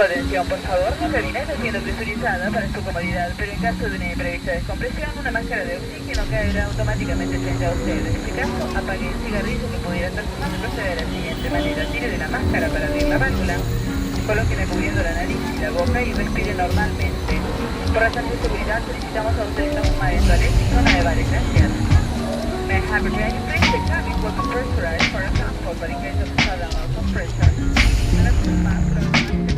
Atención, por favor, la cabina está siendo presurizada para su comodidad, pero en caso de una imprevista descompresión, una máscara de oxígeno caerá automáticamente frente a usted. En este caso, apague el cigarrillo que pudiera estar fumando y procede de la siguiente manera. Tire de la máscara para abrir la válvula, colóquela cubriendo la nariz y la boca y respire normalmente. Por razones de seguridad, solicitamos a usted no fumar en toalete y zona de bares. Gracias. May I have a drink, please? The cabin will be pressurized for a comfort, but in case of a shutdown or compression, no la fumar,